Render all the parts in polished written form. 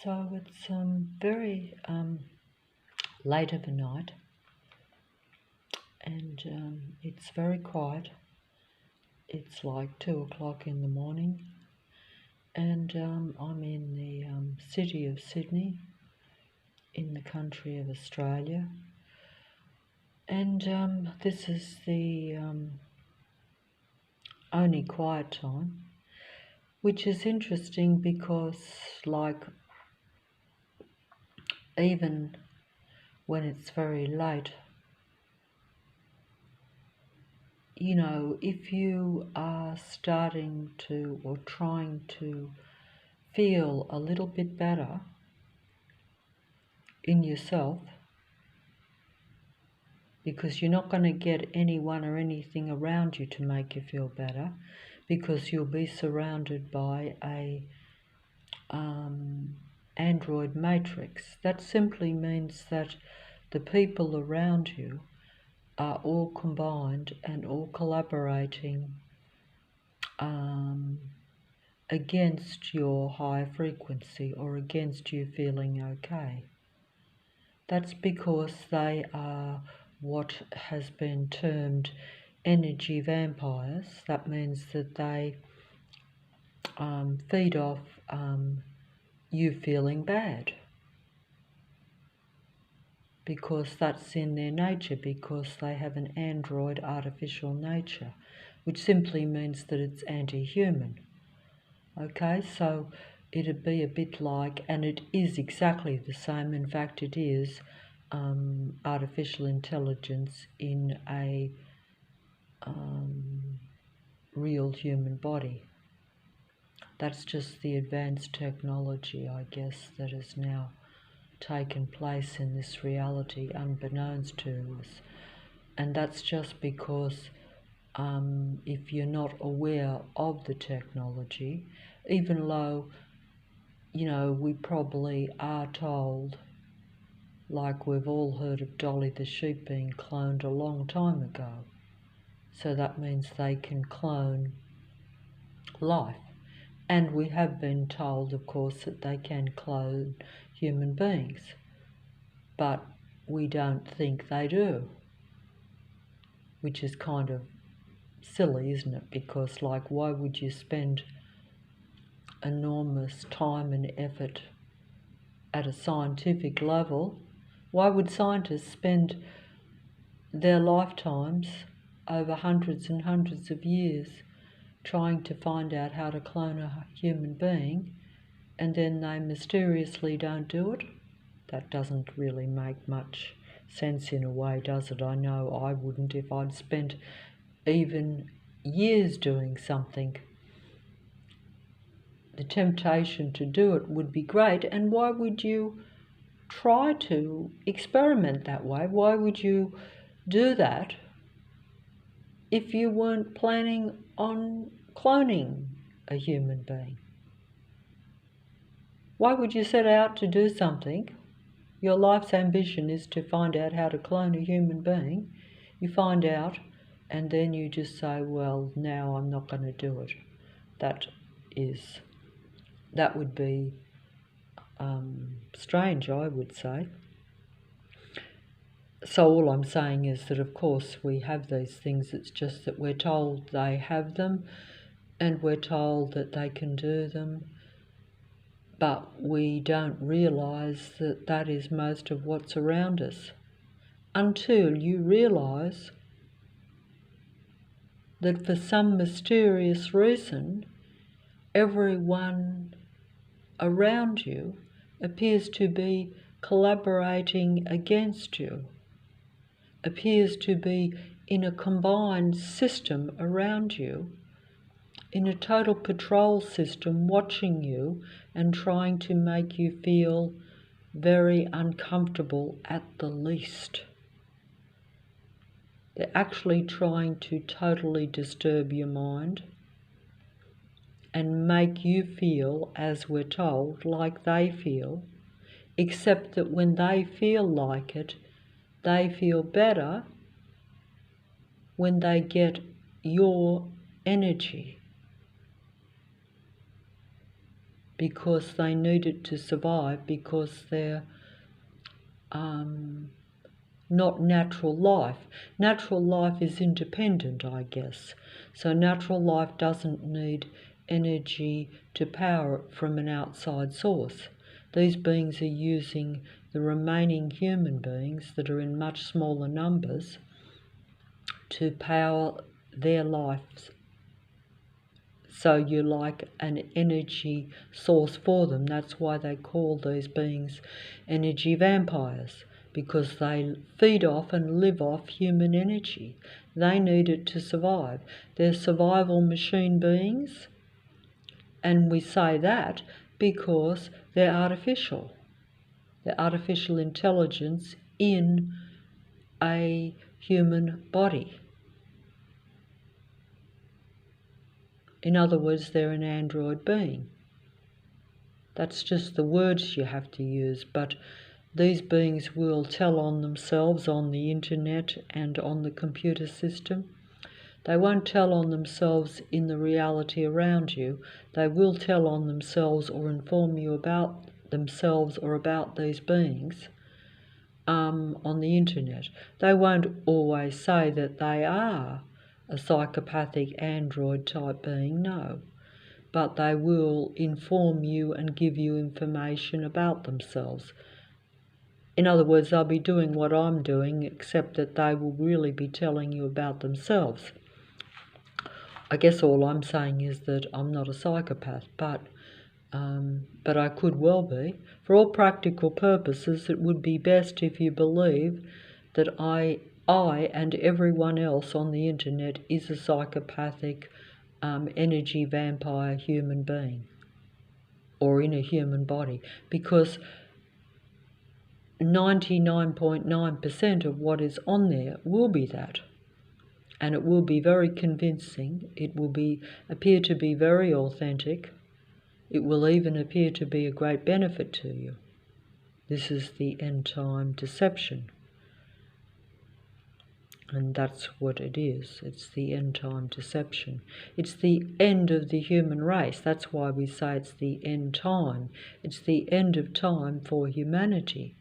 So it's very late of a night, and it's very quiet. It's like 2 o'clock in the morning, and I'm in the city of Sydney, in the country of Australia, and this is the only quiet time, which is interesting because, like, even when it's very late, if you are starting to or trying to feel a little bit better in yourself, because you're not going to get anyone or anything around you to make you feel better, because you'll be surrounded by a android matrix. That simply means that the people around you are all combined and all collaborating against your high frequency or against you feeling okay. That's because they are what has been termed energy vampires. That means that they feed off you feeling bad, because that's in their nature, because they have an android artificial nature, which simply means that it's anti-human. Okay, so it'd be a bit like, and it is exactly the same, in fact it is artificial intelligence in a real human body. That's just the advanced technology, I guess, that has now taken place in this reality unbeknownst to us. And that's just because if you're not aware of the technology, even though, we probably are told, like we've all heard of Dolly the sheep being cloned a long time ago. So that means they can clone life. And we have been told, of course, that they can clone human beings. But we don't think they do, which is kind of silly, isn't it? Because, like, why would you spend enormous time and effort at a scientific level? Why would scientists spend their lifetimes over hundreds and hundreds of years trying to find out how to clone a human being, and then they mysteriously don't do it? That doesn't really make much sense in a way, does it? I know I wouldn't if I'd spent even years doing something. The temptation to do it would be great, and why would you try to experiment that way? Why would you do that if you weren't planning on cloning a human being? Why would you set out to do something? Your life's ambition is to find out how to clone a human being. You find out, and then you just say, well, now I'm not going to do it. That would be strange, I would say. So all I'm saying is that, of course, we have these things. It's just that we're told they have them, and we're told that they can do them, but we don't realise that that is most of what's around us, until you realise that for some mysterious reason, everyone around you appears to be collaborating against you, appears to be in a combined system around you, in a total patrol system watching you and trying to make you feel very uncomfortable at the least. They're actually trying to totally disturb your mind and make you feel, as we're told, like they feel, except that when they feel like it, they feel better when they get your energy. because they need it to survive, because they're not natural life. Natural life is independent, I guess. So natural life doesn't need energy to power it from an outside source. These beings are using the remaining human beings that are in much smaller numbers to power their lives. So you're like an energy source for them. That's why they call these beings energy vampires, because they feed off and live off human energy. They need it to survive. They're survival machine beings, and we say that because they're artificial. They're artificial intelligence in a human body. In other words, they're an android being. That's just the words you have to use, but these beings will tell on themselves on the internet and on the computer system. They won't tell on themselves in the reality around you. They will tell on themselves or inform you about themselves or about these beings on the internet. They won't always say that they are a psychopathic android type being, no. But they will inform you and give you information about themselves. In other words, they'll be doing what I'm doing, except that they will really be telling you about themselves. I guess all I'm saying is that I'm not a psychopath, but I could well be. For all practical purposes, it would be best if you believe that I and everyone else on the internet is a psychopathic energy vampire human being, or in a human body, because 99.9% of what is on there will be that, and it will be very convincing. It will appear to be very authentic. It will even appear to be a great benefit to you. This is the end time deception. And that's what it is. It's the end time deception. It's the end of the human race. That's why we say it's the end time. It's the end of time for humanity.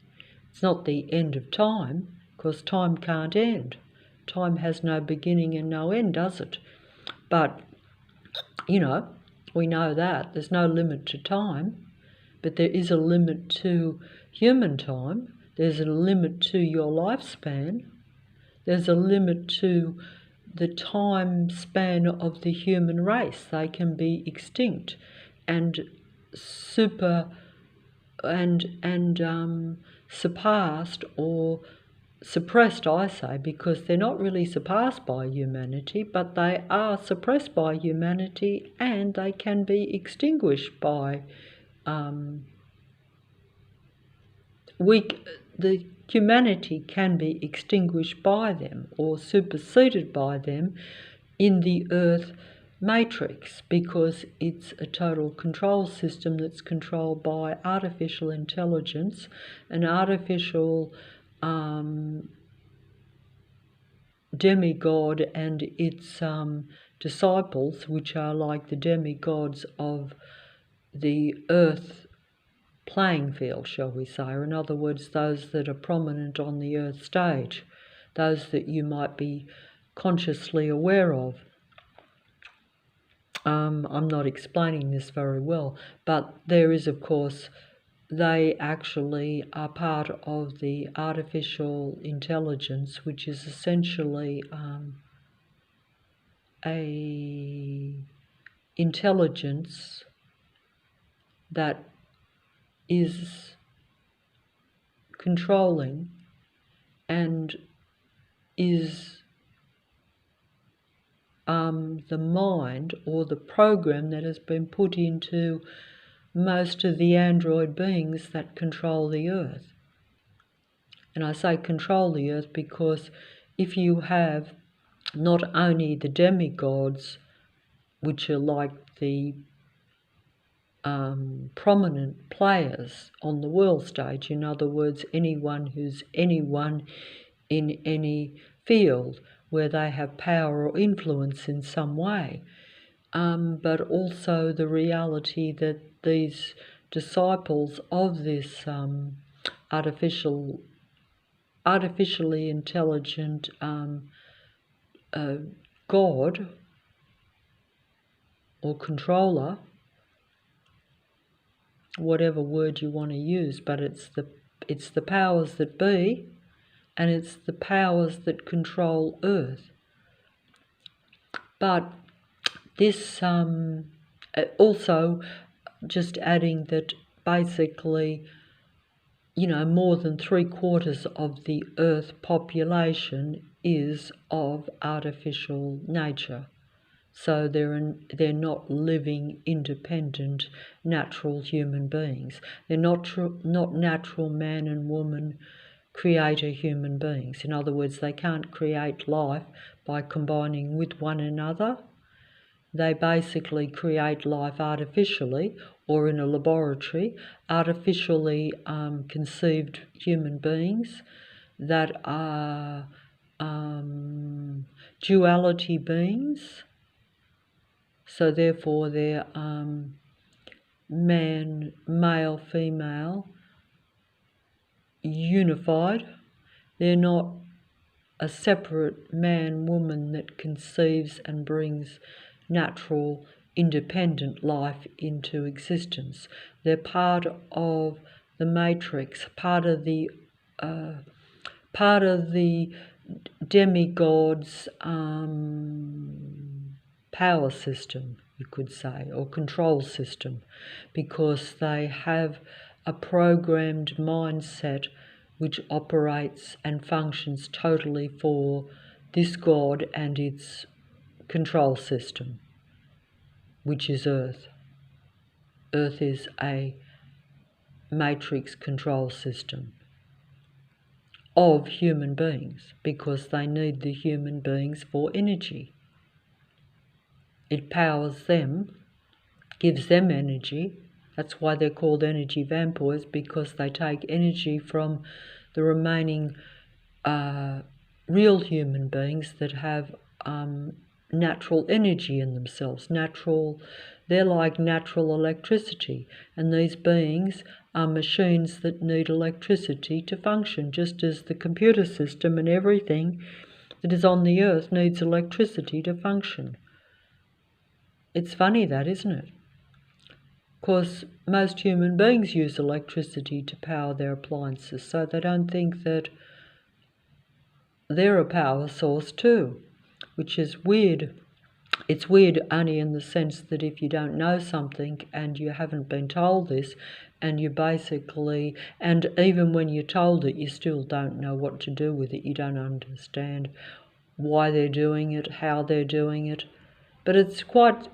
It's not the end of time, because time can't end. Time has no beginning and no end, does it? But, we know that. There's no limit to time, but there is a limit to human time. There's a limit to your lifespan. There's a limit to the time span of the human race. They can be extinct and surpassed or suppressed, I say, because they're not really surpassed by humanity, but they are suppressed by humanity, and they can be extinguished by the humanity can be extinguished by them or superseded by them in the Earth matrix, because it's a total control system that's controlled by artificial intelligence, an artificial demigod and its disciples, which are like the demigods of the Earth playing field, shall we say, or in other words, those that are prominent on the Earth stage, those that you might be consciously aware of. I'm not explaining this very well, but there is, of course, they actually are part of the artificial intelligence, which is essentially a intelligence that is controlling and is the mind or the program that has been put into most of the android beings that control the Earth. And I say control the Earth because if you have not only the demigods, which are like the prominent players on the world stage, in other words, anyone who's anyone in any field where they have power or influence in some way, but also the reality that these disciples of this artificially intelligent God or controller, whatever word you want to use, but it's the powers that be, and it's the powers that control Earth. But this also, just adding that basically, more than 3/4 of the Earth population is of artificial nature. So they're not living, independent, natural human beings. They're not natural man and woman creator human beings. In other words, they can't create life by combining with one another. They basically create life artificially or in a laboratory, artificially conceived human beings that are duality beings. So therefore they're male, female, unified. They're not a separate man, woman that conceives and brings natural, independent life into existence. They're part of the matrix, part of the demigod's power system, you could say, or control system, because they have a programmed mindset which operates and functions totally for this God and its control system, which is Earth. Earth is a matrix control system of human beings because they need the human beings for energy. It powers them, gives them energy. That's why they're called energy vampires, because they take energy from the remaining real human beings that have natural energy in themselves. They're like natural electricity, and these beings are machines that need electricity to function, just as the computer system and everything that is on the earth needs electricity to function. It's funny that, isn't it? Because most human beings use electricity to power their appliances, so they don't think that they're a power source too, which is weird. It's weird only in the sense that if you don't know something and you haven't been told this, and and even when you're told it, you still don't know what to do with it. You don't understand why they're doing it, how they're doing it. But it's quite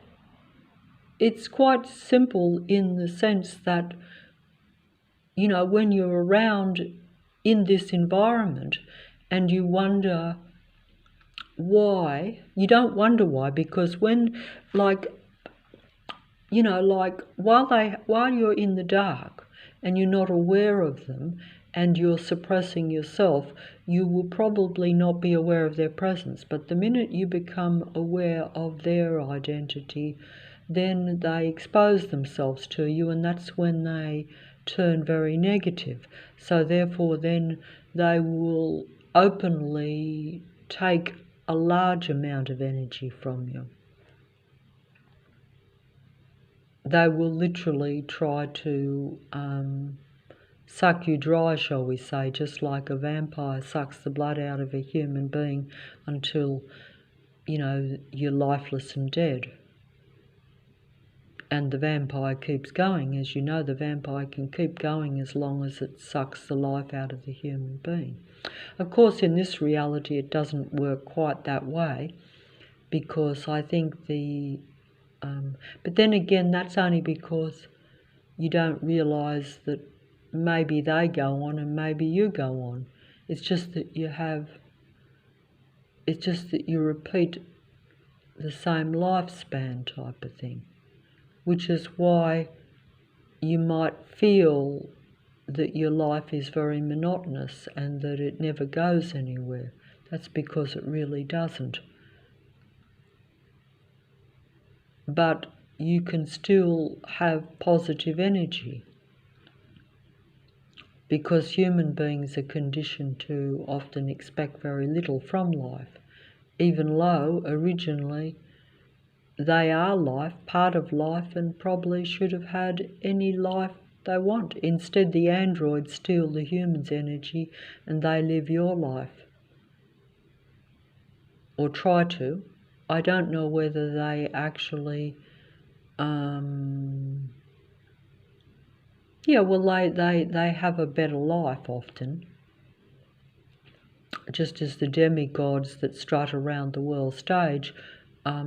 simple in the sense that, when you're around in this environment and you wonder why, you don't wonder why, because when, while you're in the dark and you're not aware of them and you're suppressing yourself, you will probably not be aware of their presence. But the minute you become aware of their identity, then they expose themselves to you, and that's when they turn very negative. So therefore then they will openly take a large amount of energy from you. They will literally try to suck you dry, shall we say, just like a vampire sucks the blood out of a human being until, you're lifeless and dead. And the vampire keeps going. As you know, the vampire can keep going as long as it sucks the life out of the human being. Of course, in this reality, it doesn't work quite that way, because I think but then again, that's only because you don't realise that maybe they go on and maybe you go on. It's just that you repeat the same lifespan type of thing, which is why you might feel that your life is very monotonous and that it never goes anywhere. That's because it really doesn't. but you can still have positive energy, because human beings are conditioned to often expect very little from life, even though originally they are life, part of life, and probably should have had any life they want. Instead, the androids steal the human's energy and they live your life. Or try to. I don't know whether they actually they have a better life often, just as the demigods that strut around the world stage, are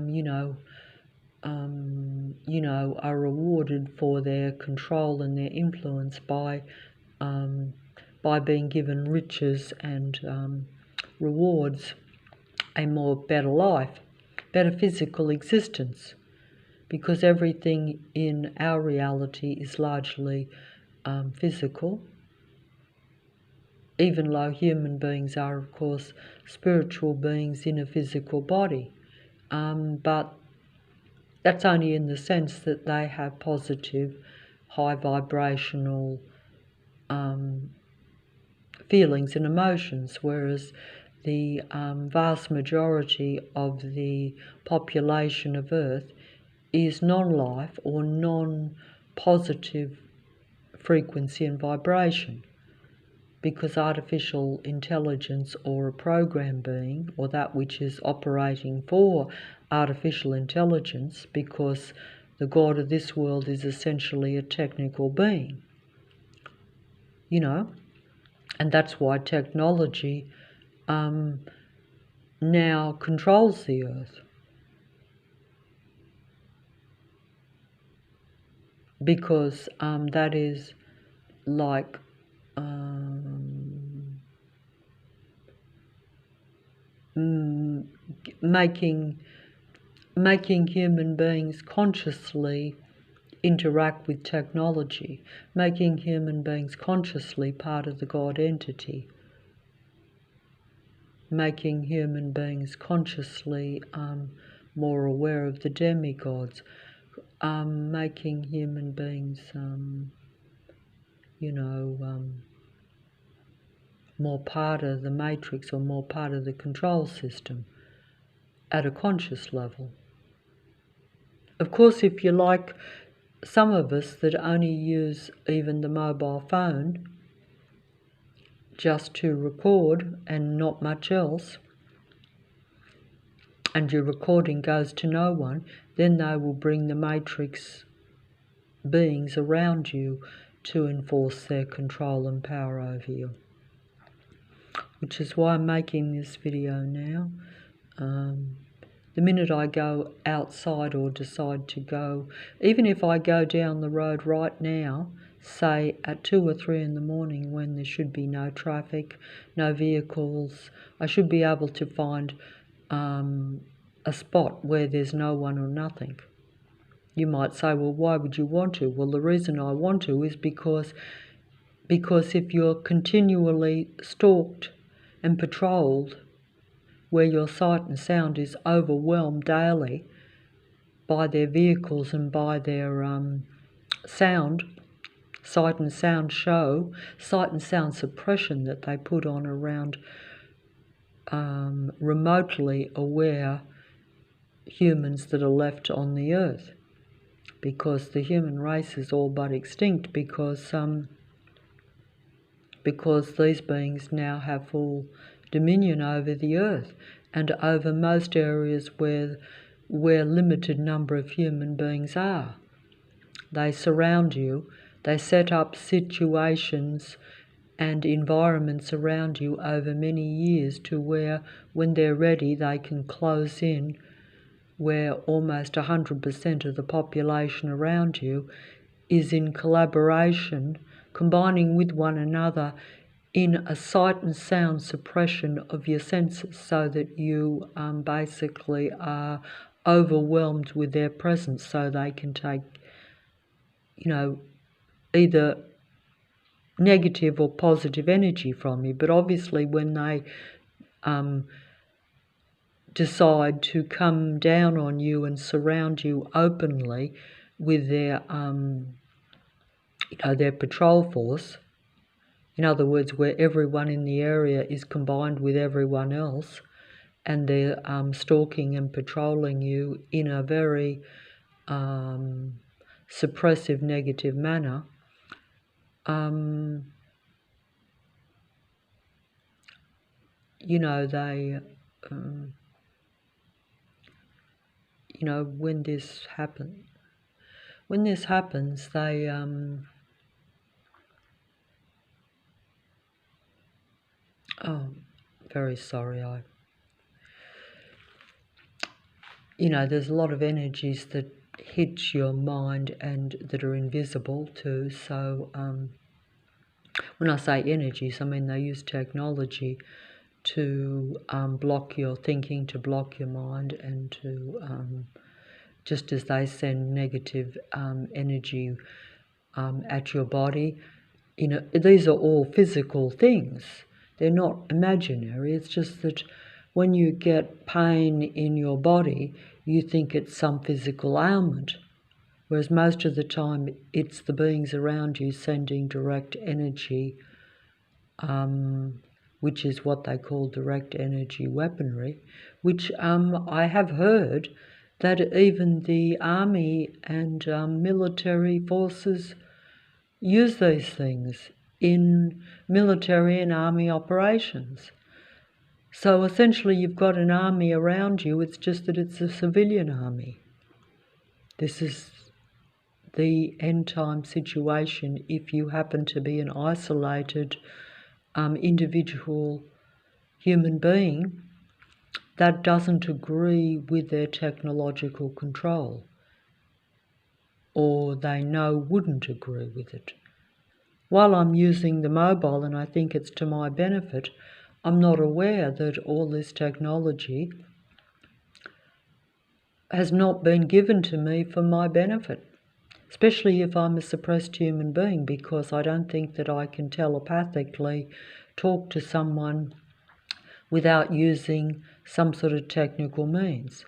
rewarded for their control and their influence by being given riches and rewards, a better life, better physical existence, because everything in our reality is largely physical, even though human beings are, of course, spiritual beings in a physical body. But that's only in the sense that they have positive, high vibrational feelings and emotions, whereas the vast majority of the population of Earth is non-life or non-positive frequency and vibration, because artificial intelligence, or a program being, or that which is operating for artificial intelligence, because the God of this world is essentially a technical being, and that's why technology now controls the Earth, because that is like making human beings consciously interact with technology, making human beings consciously part of the God entity, making human beings consciously more aware of the demigods, making human beings, more part of the matrix, or more part of the control system at a conscious level. Of course, if you're like some of us that only use even the mobile phone just to record and not much else, and your recording goes to no one, then they will bring the matrix beings around you to enforce their control and power over you. Which is why I'm making this video now. The minute I go outside or decide to go, even if I go down the road right now, say at 2 or 3 in the morning when there should be no traffic, no vehicles, I should be able to find a spot where there's no one or nothing. You might say, well, why would you want to? Well, the reason I want to is because if you're continually stalked and patrolled, where your sight and sound is overwhelmed daily by their vehicles and by their sight and sound suppression that they put on around remotely aware humans that are left on the earth, because the human race is all but extinct, because these beings now have full dominion over the earth and over most areas where limited number of human beings are. They surround you, they set up situations and environments around you over many years to where, when they're ready, they can close in, where almost 100% of the population around you is in collaboration, combining with one another in a sight and sound suppression of your senses, so that you basically are overwhelmed with their presence, so they can take, either negative or positive energy from you. But obviously when they decide to come down on you and surround you openly with their their patrol force. In other words, where everyone in the area is combined with everyone else, and they're stalking and patrolling you in a very suppressive, negative manner. They, when this happens, they, oh, very sorry, there's a lot of energies that hit your mind and that are invisible too. So when I say energies, I mean they use technology to block your thinking, to block your mind, and to just as they send negative energy at your body. These are all physical things. They're not imaginary. It's just that when you get pain in your body, you think it's some physical ailment, whereas most of the time it's the beings around you sending direct energy, which is what they call direct energy weaponry, which I have heard that even the army and military forces use these things in military and army operations. So essentially you've got an army around you, it's just that it's a civilian army. This is the end time situation if you happen to be an isolated individual human being that doesn't agree with their technological control, or they know wouldn't agree with it. While I'm using the mobile and I think it's to my benefit, I'm not aware that all this technology has not been given to me for my benefit, especially if I'm a suppressed human being, because I don't think that I can telepathically talk to someone without using some sort of technical means.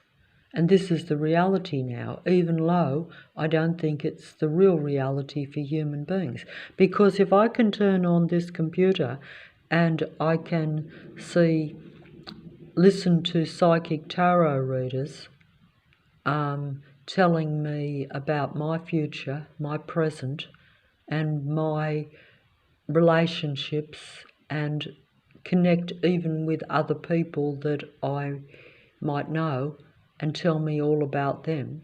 And this is the reality now, even though I don't think it's the real reality for human beings. Because if I can turn on this computer and I can listen to psychic tarot readers telling me about my future, my present, and my relationships, and connect even with other people that I might know and tell me all about them,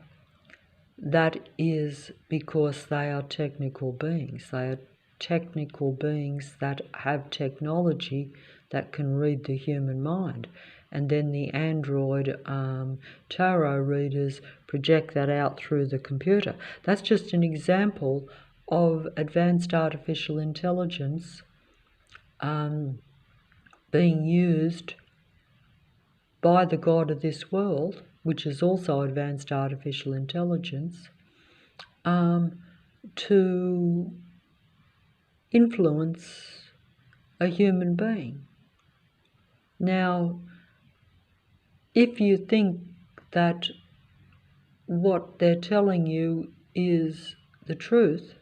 that is because they are technical beings. They are technical beings that have technology that can read the human mind. And then the android tarot readers project that out through the computer. That's just an example of advanced artificial intelligence being used by the God of this world, which is also advanced artificial intelligence, to influence a human being. Now, if you think that what they're telling you is the truth,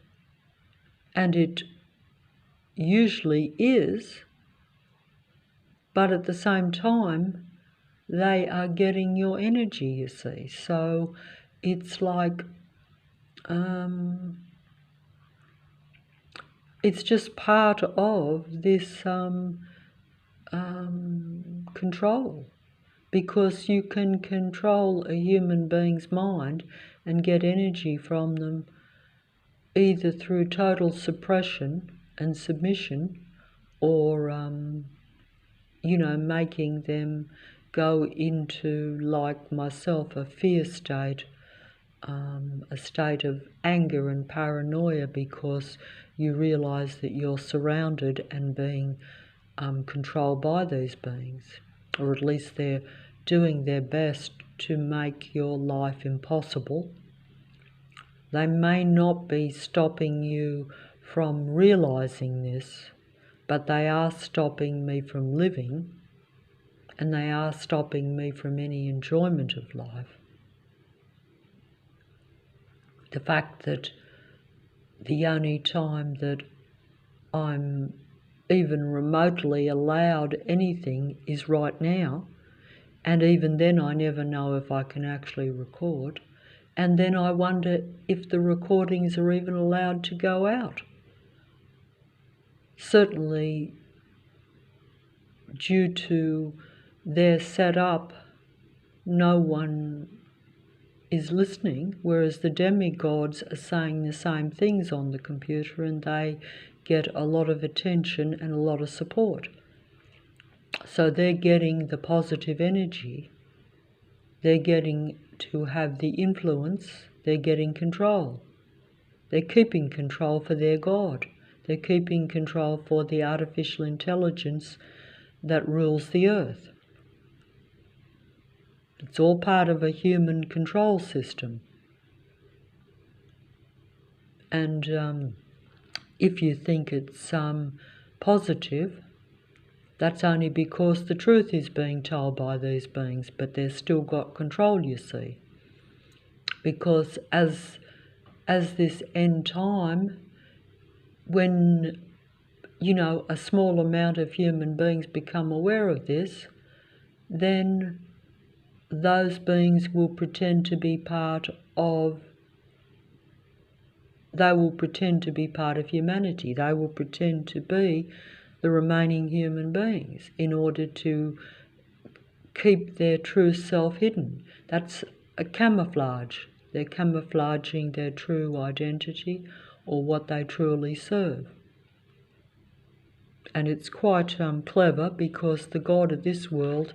and it usually is, but at the same time, they are getting your energy, you see. So it's like, it's just part of this control, because you can control a human being's mind and get energy from them either through total suppression and submission, or making them go into, like myself, a fear state, a state of anger and paranoia, because you realize that you're surrounded and being controlled by these beings, or at least they're doing their best to make your life impossible. They may not be stopping you from realizing this, but they are stopping me from living, and they are stopping me from any enjoyment of life. The fact that the only time that I'm even remotely allowed anything is right now, and even then I never know if I can actually record, and then I wonder if the recordings are even allowed to go out. Certainly, due to their setup, no one is listening, whereas the demigods are saying the same things on the computer and they get a lot of attention and a lot of support. So they're getting the positive energy, they're getting to have the influence, they're getting control. They're keeping control for their God. They're keeping control for the artificial intelligence that rules the earth. It's all part of a human control system. And if you think it's positive, that's only because the truth is being told by these beings, but they've still got control, you see. Because as this end time, when, a small amount of human beings become aware of this, then those beings will pretend to be part of humanity. They will pretend to be the remaining human beings in order to keep their true self hidden. That's a camouflage. They're camouflaging their true identity or what they truly serve. And it's quite clever, because the God of this world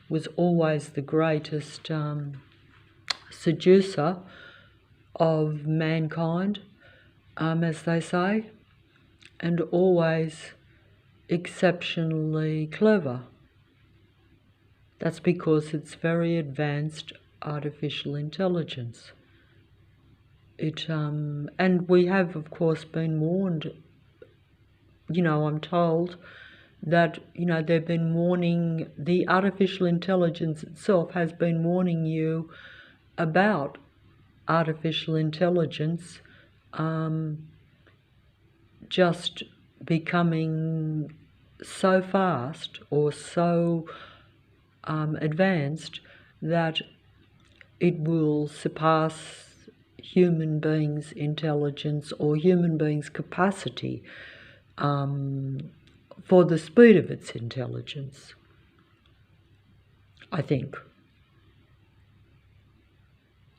was always the greatest seducer of mankind, as they say, and always exceptionally clever. That's because it's very advanced artificial intelligence. And we have, of course, been warned. I'm told that, they've been warning, the artificial intelligence itself has been warning you about artificial intelligence just becoming so fast or so advanced that it will surpass human beings' intelligence or human beings' capacity for the speed of its intelligence, I think.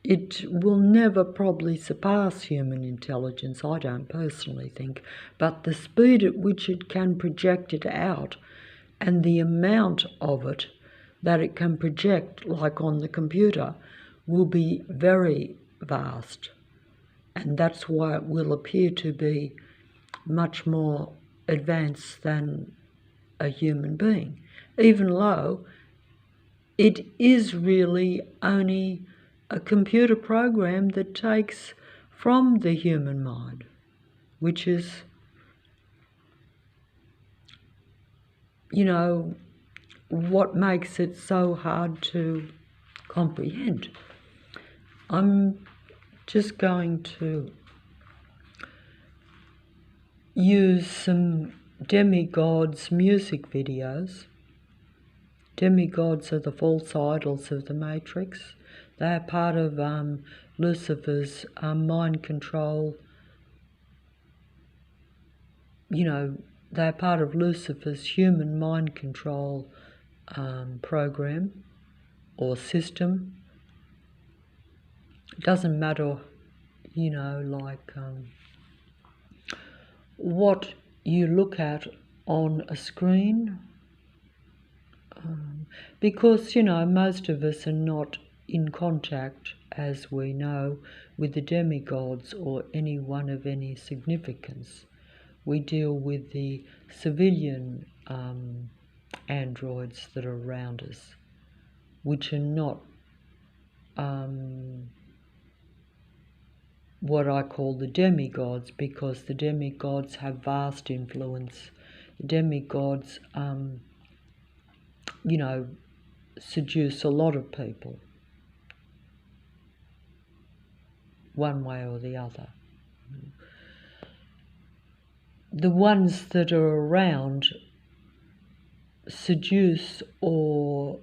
It will never probably surpass human intelligence, I don't personally think, but the speed at which it can project it out and the amount of it that it can project, like on the computer, will be very vast. And that's why it will appear to be much more advanced than a human being, even though it is really only a computer program that takes from the human mind, which is, what makes it so hard to comprehend. I'm just going to use some demigods' music videos. Demigods are the false idols of the Matrix. They are part of Lucifer's mind control. They're part of Lucifer's human mind control program or system. It doesn't matter, what you look at on a screen, because, most of us are not in contact, as we know, with the demigods or anyone of any significance. We deal with the civilian androids that are around us, which are not what I call the demigods, because the demigods have vast influence. The demigods, seduce a lot of people, one way or the other. The ones that are around seduce or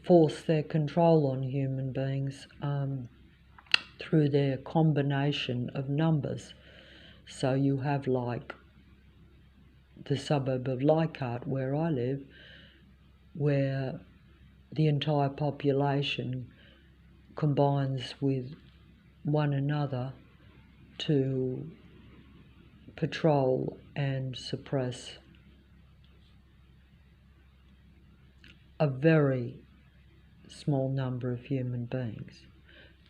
force their control on human beings through their combination of numbers. So you have, like, the suburb of Leichhardt, where I live, where the entire population combines with one another to patrol and suppress a very small number of human beings.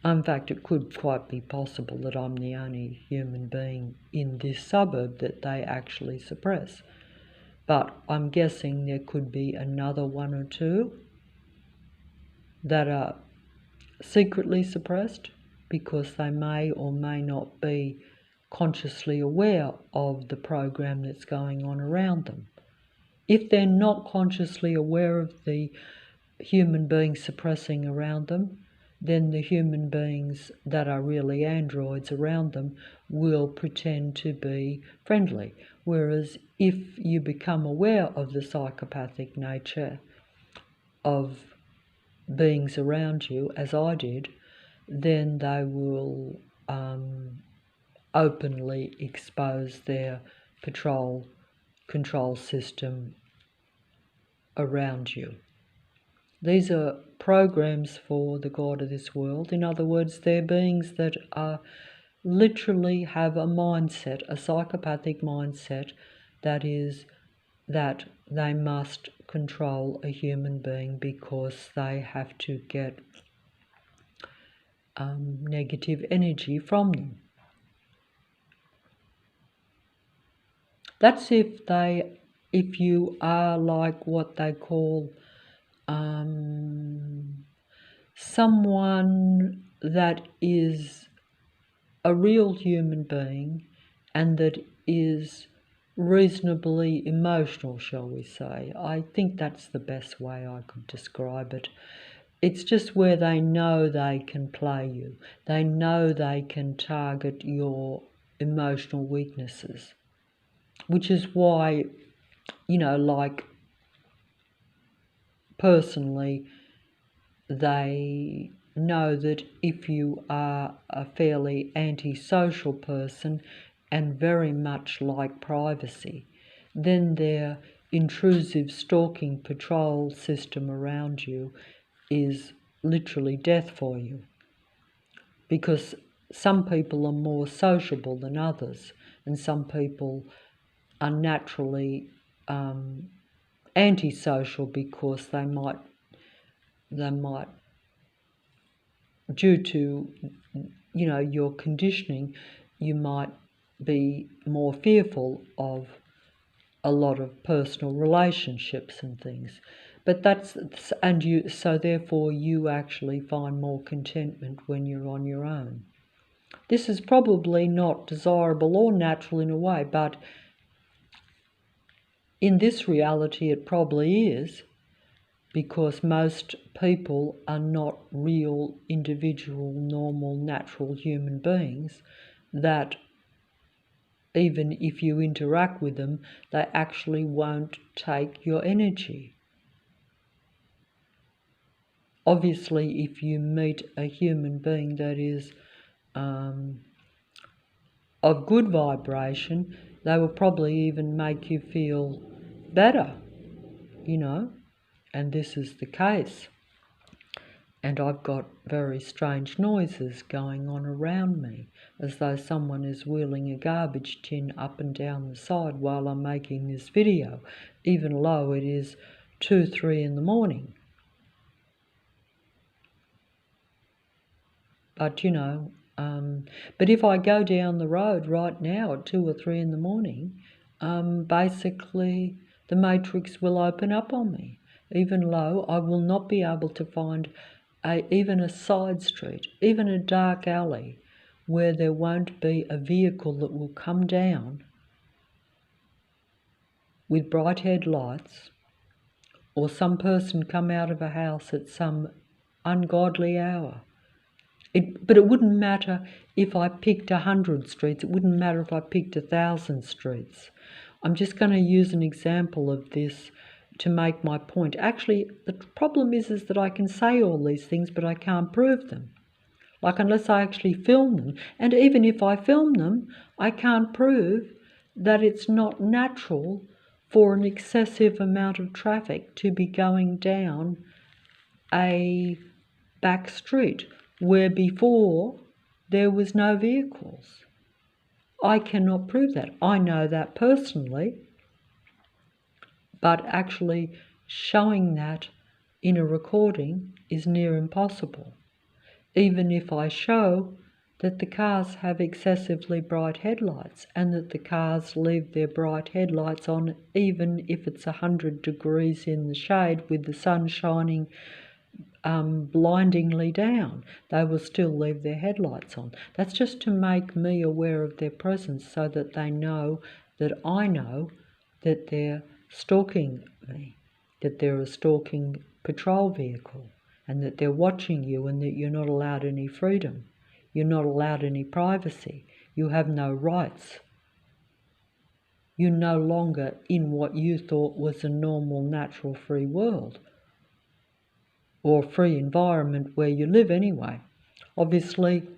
In fact, it could quite be possible that I'm the only human being in this suburb that they actually suppress. But I'm guessing there could be another one or two that are secretly suppressed because they may or may not be consciously aware of the program that's going on around them. If they're not consciously aware of the human beings suppressing around them, then the human beings that are really androids around them will pretend to be friendly. Whereas if you become aware of the psychopathic nature of beings around you, as I did, then they will openly expose their control system around you. These are programs for the God of this world. In other words, they're beings that literally have a mindset, a psychopathic mindset, that is that they must control a human being because they have to get negative energy from them. That's if you are like what they call someone that is a real human being and that is reasonably emotional, shall we say. I think that's the best way I could describe it. It's just where they know they can play you. They know they can target your emotional weaknesses, which is why, like, personally, they know that if you are a fairly antisocial person and very much like privacy, then their intrusive stalking patrol system around you is literally death for you. Because some people are more sociable than others, and some people are naturally antisocial because they might, due to your conditioning, you might be more fearful of a lot of personal relationships and things. But so therefore you actually find more contentment when you're on your own. This is probably not desirable or natural in a way, but in this reality it probably is, because most people are not real, individual, normal, natural human beings that even if you interact with them, they actually won't take your energy. Obviously, if you meet a human being that is of good vibration, they will probably even make you feel better, and this is the case. And I've got very strange noises going on around me, as though someone is wheeling a garbage tin up and down the side while I'm making this video, even though it is 2, 3 in the morning. But, but if I go down the road right now at 2 or 3 in the morning, basically the matrix will open up on me, even though I will not be able to find even a side street, even a dark alley, where there won't be a vehicle that will come down with bright headlights or some person come out of a house at some ungodly hour. But it wouldn't matter if I picked 100 streets. It wouldn't matter if I picked 1,000 streets. I'm just going to use an example of this to make my point. Actually, the problem is that I can say all these things, but I can't prove them. Like, unless I actually film them. And even if I film them, I can't prove that it's not natural for an excessive amount of traffic to be going down a back street where before there was no vehicles. I cannot prove that. I know that personally, but actually showing that in a recording is near impossible. Even if I show that the cars have excessively bright headlights and that the cars leave their bright headlights on even if it's 100 degrees in the shade with the sun shining blindingly down, they will still leave their headlights on. That's just to make me aware of their presence so that they know that I know that they're stalking me, that they're a stalking patrol vehicle, and that they're watching you and that you're not allowed any freedom. You're not allowed any privacy. You have no rights. You're no longer in what you thought was a normal, natural, free world, or free environment where you live anyway. Obviously,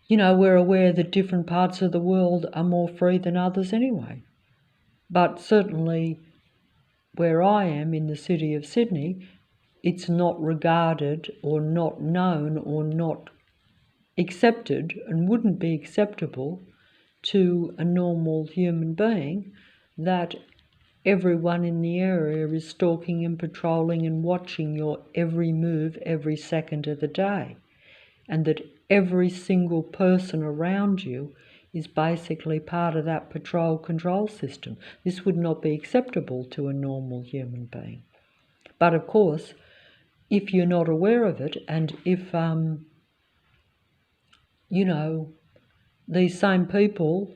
we're aware that different parts of the world are more free than others anyway. But certainly where I am in the city of Sydney, it's not regarded or not known or not accepted and wouldn't be acceptable to a normal human being that everyone in the area is stalking and patrolling and watching your every move every second of the day, and that every single person around you is basically part of that patrol control system. This would not be acceptable to a normal human being. But of course, if you're not aware of it, and if these same people,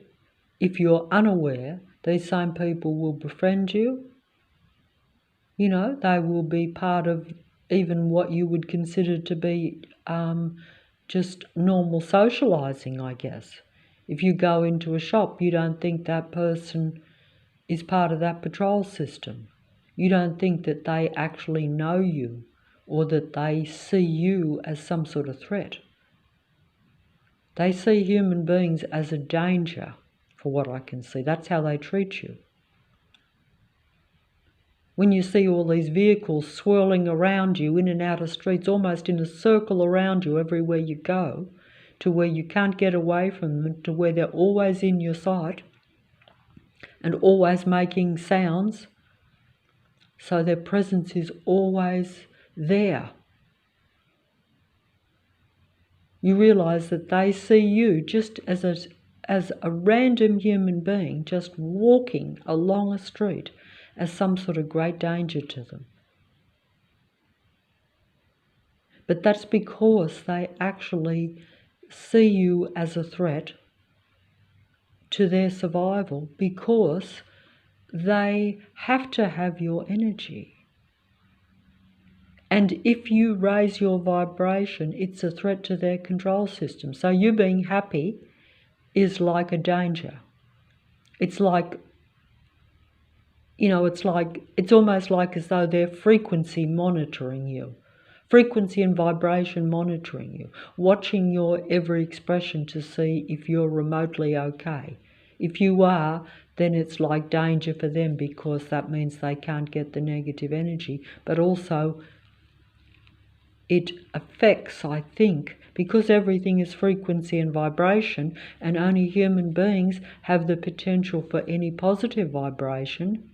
if you're unaware, these same people will befriend you. They will be part of even what you would consider to be just normal socialising, I guess. If you go into a shop, you don't think that person is part of that patrol system. You don't think that they actually know you or that they see you as some sort of threat. They see human beings as a danger, for what I can see. That's how they treat you. When you see all these vehicles swirling around you in and out of streets, almost in a circle around you everywhere you go, to where you can't get away from them, to where they're always in your sight and always making sounds, so their presence is always there. You realise that they see you just as a random human being just walking along a street as some sort of great danger to them. But that's because they actually see you as a threat to their survival, because they have to have your energy. And if you raise your vibration, it's a threat to their control system. So you being happy is like a danger. It's like, it's almost like as though they're frequency monitoring you. Frequency and vibration monitoring you, watching your every expression to see if you're remotely okay. If you are, then it's like danger for them, because that means they can't get the negative energy. But also it affects, I think, because everything is frequency and vibration, and only human beings have the potential for any positive vibration,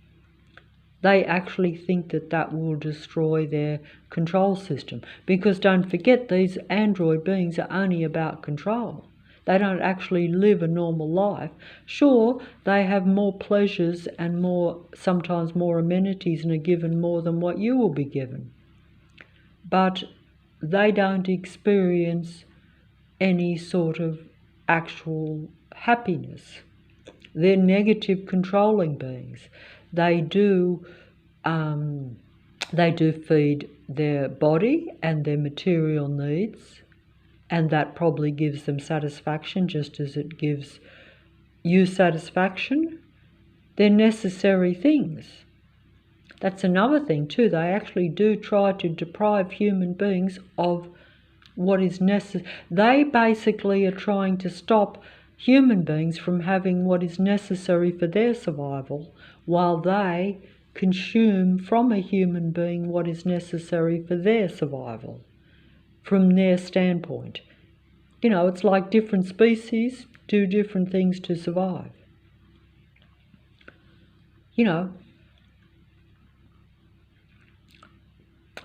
they actually think that that will destroy their control system. Because don't forget, these android beings are only about control. They don't actually live a normal life. Sure, they have more pleasures and sometimes more amenities, and are given more than what you will be given. But they don't experience any sort of actual happiness. They're negative controlling beings. They do they do feed their body and their material needs, and that probably gives them satisfaction just as it gives you satisfaction. They're necessary things. That's another thing too. They actually do try to deprive human beings of what is necessary. They basically are trying to stop human beings from having what is necessary for their survival, while they consume from a human being what is necessary for their survival, from their standpoint. You know, it's like different species do different things to survive. You know,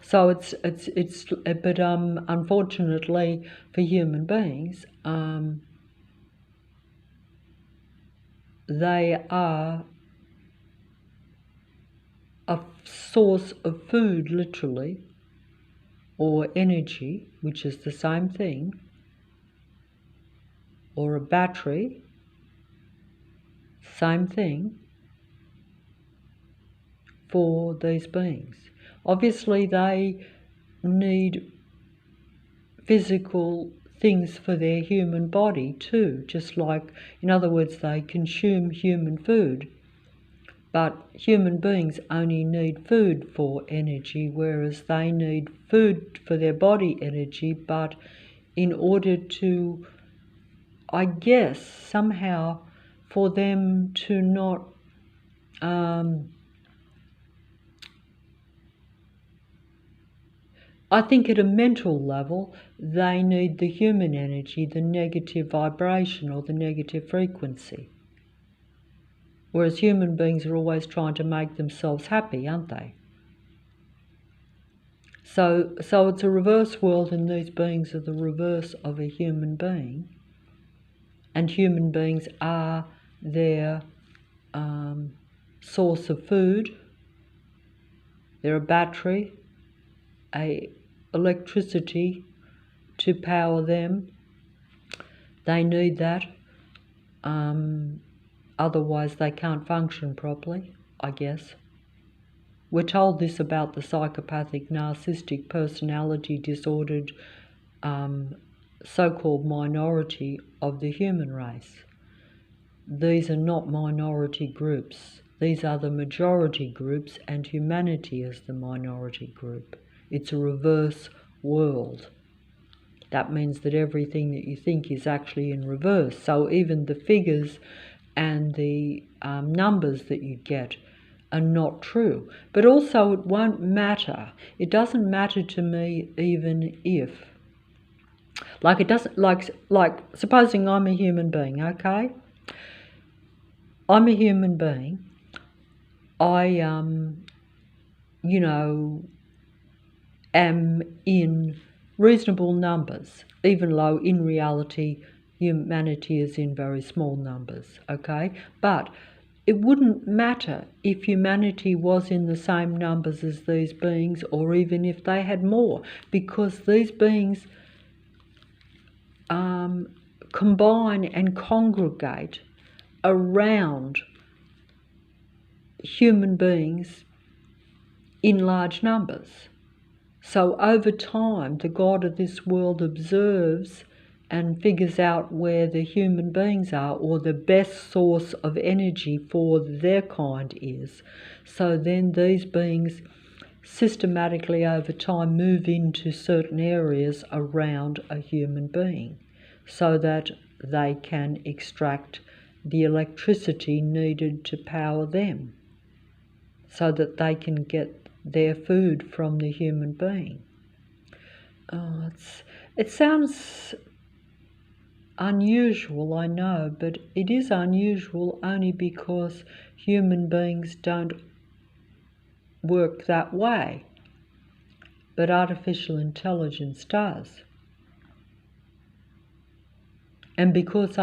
so but unfortunately for human beings, they are a source of food, literally, or energy, which is the same thing, or a battery, same thing, for these beings. Obviously, they need physical things for their human body too, just like, in other words, they consume human food, but human beings only need food for energy, whereas they need food for their body energy, but in order to, I guess, somehow for them to not I think at a mental level, they need the human energy, the negative vibration or the negative frequency. Whereas human beings are always trying to make themselves happy, aren't they? So it's a reverse world, and these beings are the reverse of a human being. And human beings are their source of food. They're a battery, a electricity to power them. They need that. Otherwise they can't function properly, I guess. We're told this about the psychopathic narcissistic personality disordered so-called minority of the human race. These are not minority groups. These are the majority groups, and humanity is the minority group. It's a reverse world. That means that everything that you think is actually in reverse. So even the figures and the numbers that you get are not true. But also it won't matter. It doesn't matter to me even if. Like it doesn't, like supposing I'm a human being, okay? I'm a human being. I, you know, am in reasonable numbers, even though in reality humanity is in very small numbers, okay? But it wouldn't matter if humanity was in the same numbers as these beings, or even if they had more, because these beings combine and congregate around human beings in large numbers. So over time, the God of this world observes and figures out where the human beings are, or the best source of energy for their kind is. So then these beings systematically over time move into certain areas around a human being so that they can extract the electricity needed to power them, so that they can get their food from the human being. Oh, it sounds unusual, I know, but it is unusual only because human beings don't work that way, but artificial intelligence does. And because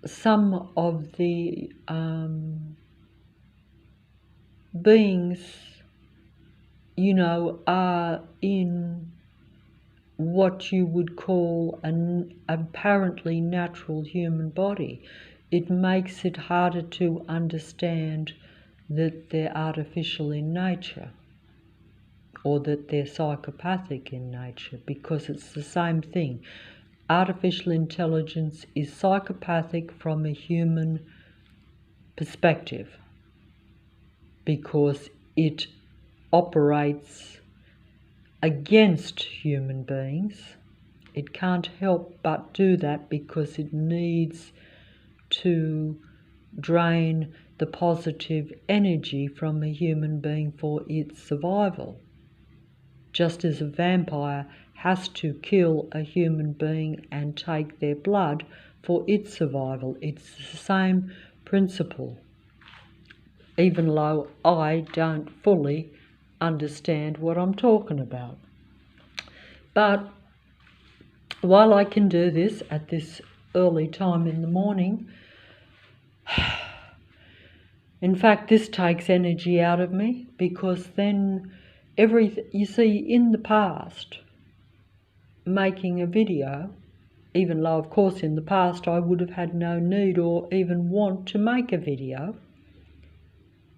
some of the beings, you know, are in what you would call an apparently natural human body. it makes it harder to understand that they're artificial in nature, or that they're psychopathic in nature, because it's the same thing. Artificial intelligence is psychopathic from a human perspective because it operates against human beings. It can't help but do that because it needs to drain the positive energy from a human being for its survival. Just as a vampire has to kill a human being and take their blood for its survival. It's the same principle, even though I don't fully understand what I'm talking about. But while I can do this at this early time in the morning, in fact, this takes energy out of me, because then you see, in the past, making a video, even though of course in the past I would have had no need or even want to make a video,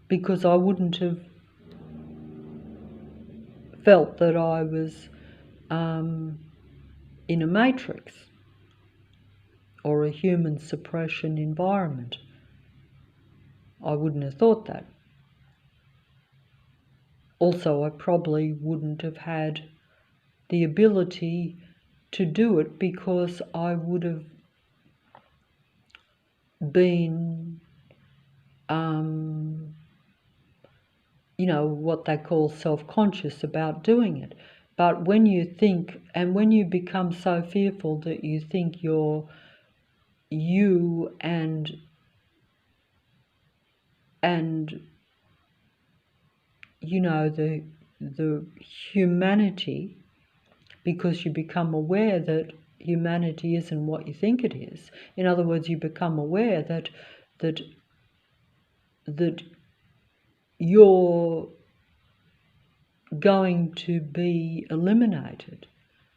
because I wouldn't have felt that I was in a matrix or a human suppression environment. I wouldn't have thought that. Also, I probably wouldn't have had the ability to do it, because I would have been, what they call self-conscious about doing it. But when you think, and when you become so fearful that you think you and the humanity, because you become aware that humanity isn't what you think it is. In other words, you become aware that you're going to be eliminated.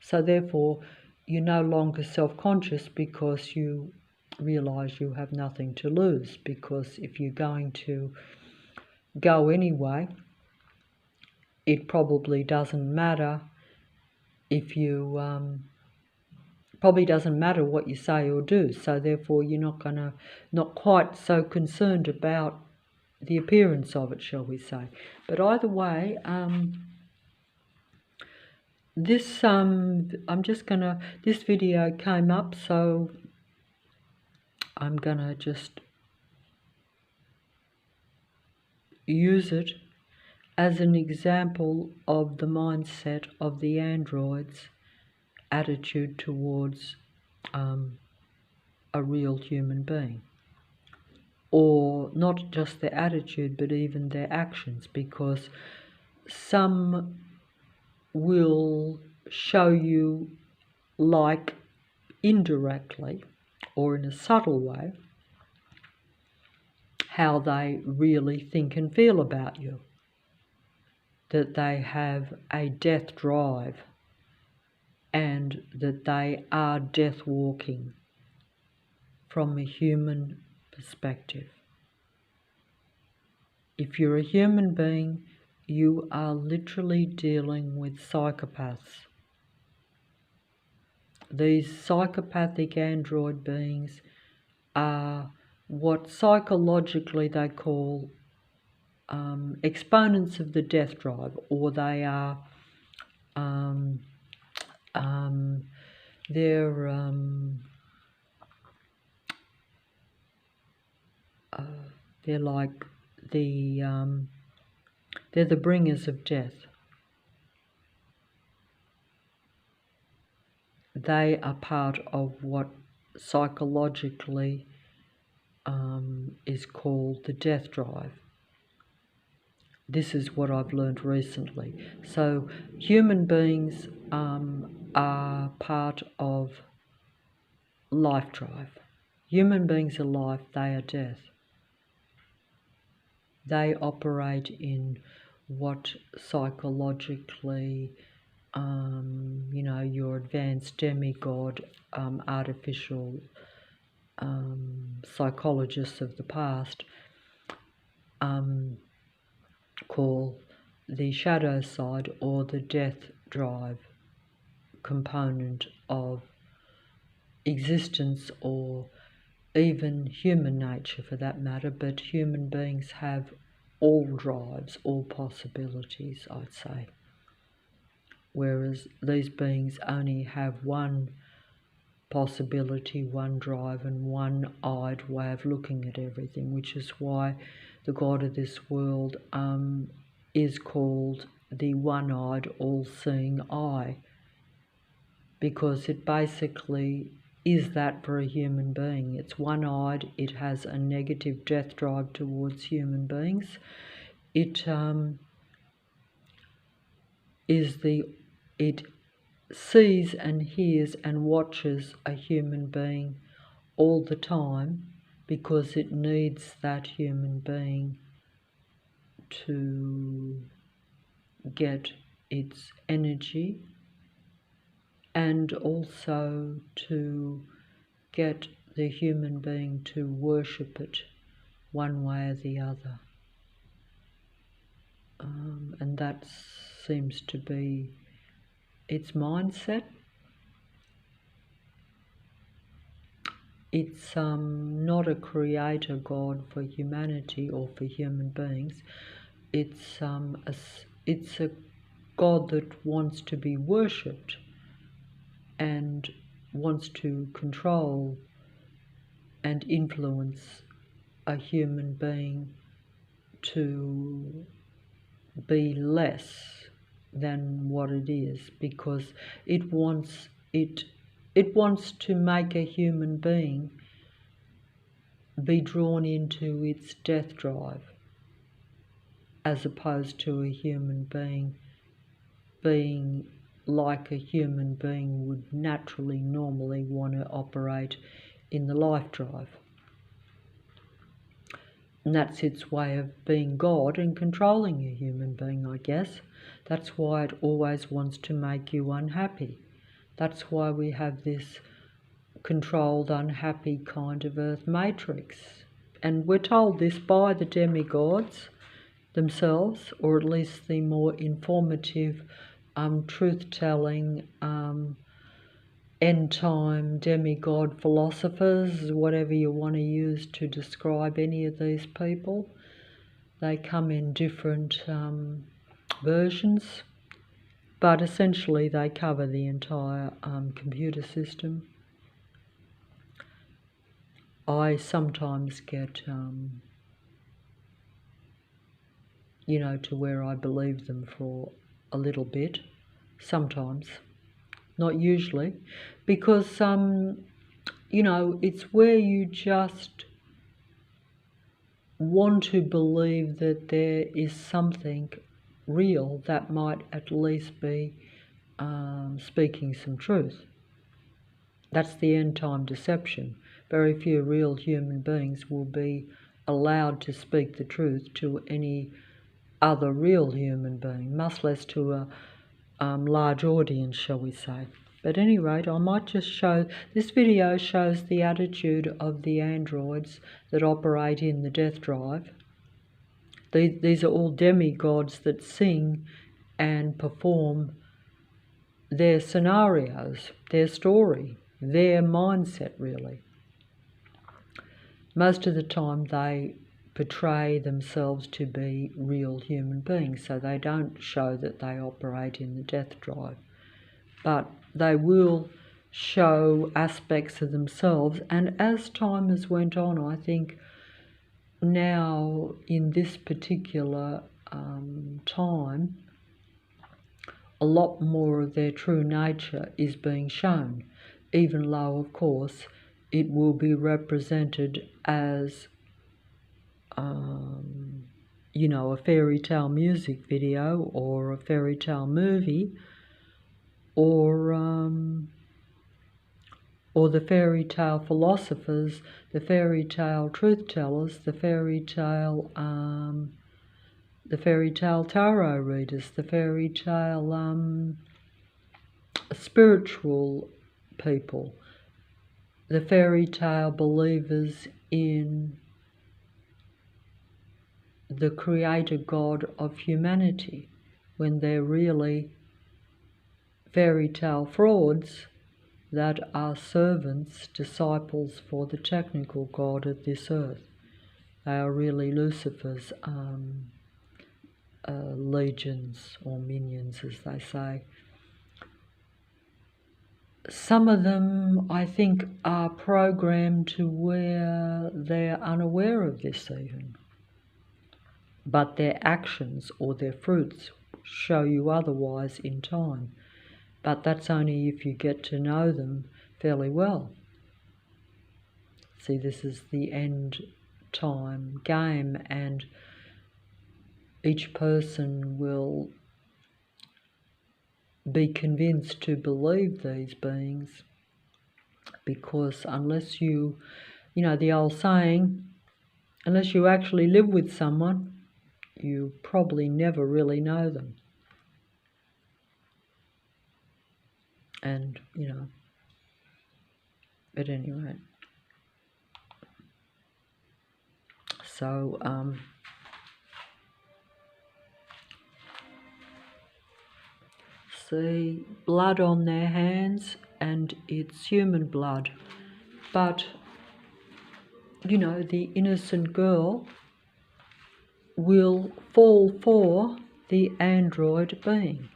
So therefore, you're no longer self-conscious, because you realize you have nothing to lose, because if you're going to go anyway, it probably doesn't matter if you probably doesn't matter what you say or do. So therefore, you're not quite so concerned about the appearance of it, shall we say. But either way, this video came up, so I'm gonna just use it as an example of the mindset of the androids' attitude towards a real human being. Or not just their attitude, but even their actions, because some will show you, like indirectly or in a subtle way, how they really think and feel about you. That they have a death drive, and that they are death walking from a human perspective. If you're a human being, you are literally dealing with psychopaths. These psychopathic android beings are what psychologically they call exponents of the death drive, or they are they're like they're the bringers of death. They are part of what psychologically is called the death drive. This is what I've learned recently. So human beings are part of life drive. Human beings are life, they are death. They operate in what psychologically, your advanced demigod, artificial psychologists of the past call the shadow side or the death drive component of existence, or even human nature for that matter. But human beings have all drives, all possibilities, I'd say, whereas these beings only have one possibility, one drive, and one-eyed way of looking at everything, which is why the God of this world is called the one-eyed, all-seeing eye, because it basically is that for a human being. It's one-eyed, it has a negative death drive towards human beings. It sees and hears and watches a human being all the time because it needs that human being to get its energy and also to get the human being to worship it one way or the other. And that seems to be its mindset. It's not a creator God for humanity or for human beings. It's a God that wants to be worshipped and wants to control and influence a human being to be less than what it is, because it wants to make a human being be drawn into its death drive, as opposed to a human being being like a human being would naturally, normally want to operate in the life drive. And that's its way of being God and controlling a human being, I guess. That's why it always wants to make you unhappy. That's why we have this controlled, unhappy kind of earth matrix. And we're told this by the demigods themselves, or at least the more informative, truth-telling, end-time demigod philosophers, whatever you want to use to describe any of these people. They come in different versions, but essentially they cover the entire computer system. I sometimes get, to where I believe them for a little bit, sometimes. Not usually, because, it's where you just want to believe that there is something real that might at least be speaking some truth. That's the end-time deception. Very few real human beings will be allowed to speak the truth to any other real human being, much less to a large audience, shall we say. But at any rate, I might just show, this video shows the attitude of the androids that operate in the death drive. These are all demigods that sing and perform their scenarios, their story, their mindset, really. Most of the time they portray themselves to be real human beings, so they don't show that they operate in the death drive. But they will show aspects of themselves, and as time has went on, I think now in this particular time, a lot more of their true nature is being shown, even though, of course, it will be represented as a fairy tale music video or a fairy tale movie, or the fairy tale philosophers, the fairy tale truth tellers, the fairy tale tarot readers, the fairy tale spiritual people. the fairy tale believers in the creator God of humanity, when they're really fairy tale frauds that are servants, disciples for the technical God of this earth. They are really Lucifer's legions or minions, as they say. Some of them, I think, are programmed to where they're unaware of this even. But their actions or their fruits show you otherwise in time. But that's only if you get to know them fairly well. See, this is the end time game, and each person will be convinced to believe these beings, because unless you know the old saying, unless you actually live with someone, you probably never really know them. And, but anyway. So, see, blood on their hands, and it's human blood. But, the innocent girl will fall for the android being.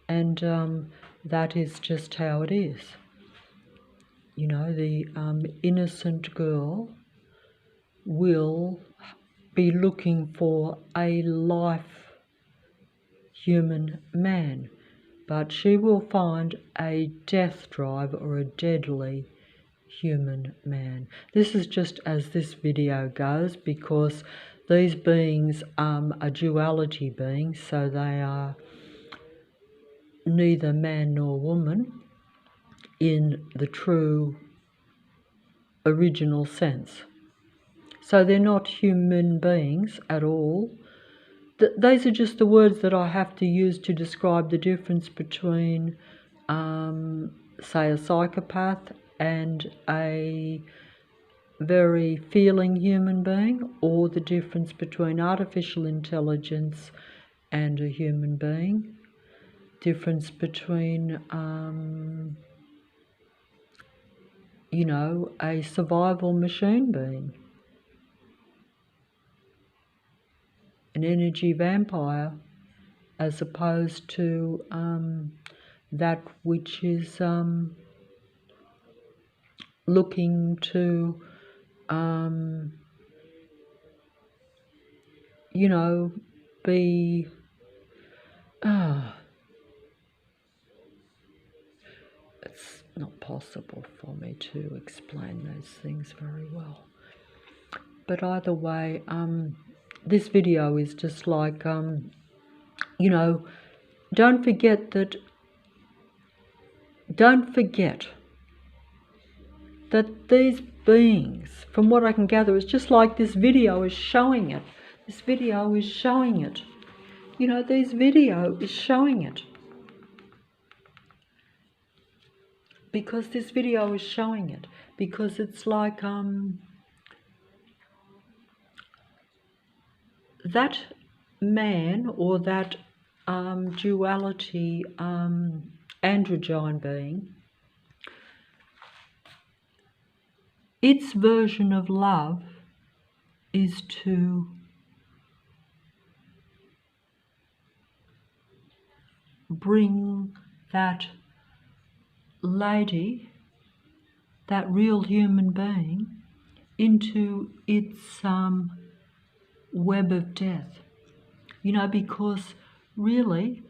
And that is just how it is. The innocent girl will be looking for a life human man, but she will find a death drive or a deadly human man. This is just as this video goes, because these beings are duality beings, so they are neither man nor woman in the true original sense. So they're not human beings at all. These are just the words that I have to use to describe the difference between, say, a psychopath and a very feeling human being, or the difference between artificial intelligence and a human being, difference between, a survival machine being, an energy vampire, as opposed to that which is looking to, be, it's not possible for me to explain those things very well. But either way, this video is just like, don't forget that these beings, from what I can gather, is just like this video is showing it. This video is showing it. This video is showing it. Because this video is showing it. Because it's like, that man or that duality androgyne being, its version of love is to bring that lady, that real human being, into its web of death. Because really,